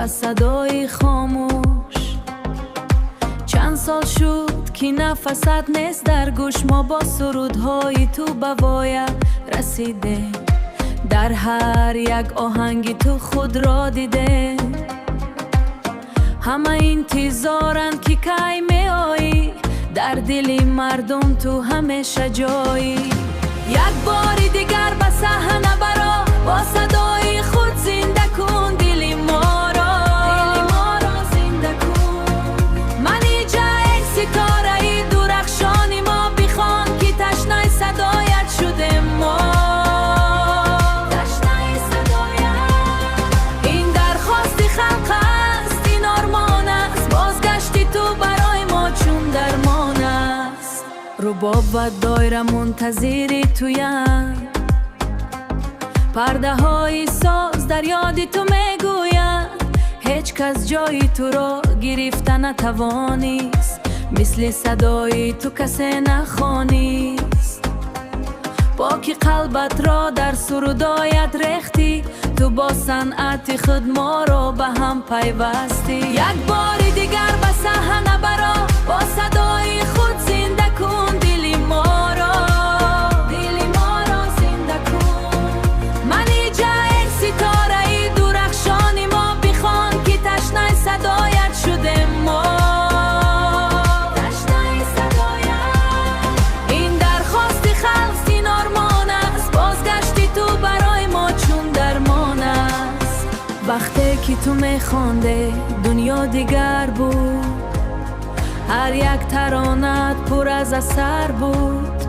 و صدای خاموش. چند سال شد که نفست نیست در گوش، ما با سرودهای تو به وایه رسیده، در هر یک آهنگی تو خود را دیده. همه انتظارند که کی می آیی، در دل مردم تو همیشه جایی. یک بار دیگر به صحنه برا، با صدای خود زنده کن دل ما را، زنده کن. منی جای ستاره ای درخشانی ما، بخوان که تشنه صدایت شده ما. تشنه صدایت این درخواست خلق است، این آرمان است، بازگشتی تو برای ما چون درمان است. رباب و دایره منتظری تویند، پرده های ساز در یاد تو میگوید. هیچ کس جای تو را گرفته نتوانیست، مثل صدای تو کسی نخوانیست. پاکی قلبت را در سرودایت ریختی، تو با صنعت خود ما را به هم پیوستی. یک بار دیگر به صحنه برا، با صدای خود زنده کن دل ما را، دل ما را زنده کن. منی جای ستاره ای درخشانی ما، بخوان که تشنه صدایت شده ما. تشنه صدایت این درخواست خلق، این آرمان است، بازگشتی تو برای ما چون درمان است. وقتی که تو میخوانده دنیا دیگر بود، هر یک ترانت پر از اثر بود.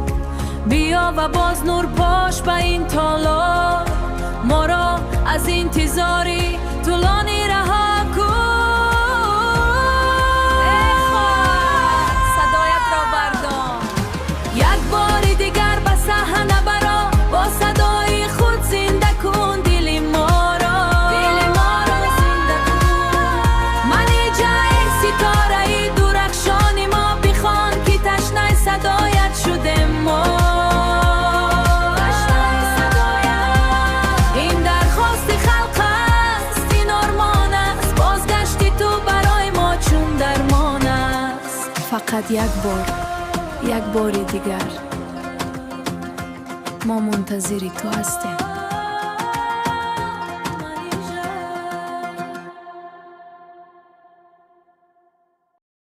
بیا و باز نور پاش به این تالار، ما را از انتظاری طولانی رها کن. صدایت را بردار، یک بار دیگر به صحنه برا، با صدای خود زنده کن دل ما را، دل ما را زنده کن. منی جای ستاره ای درخشانی ما، بخوان که تشنه صدایت شده ما. فقط یک بار دیگر ما منتظر تو هستیم.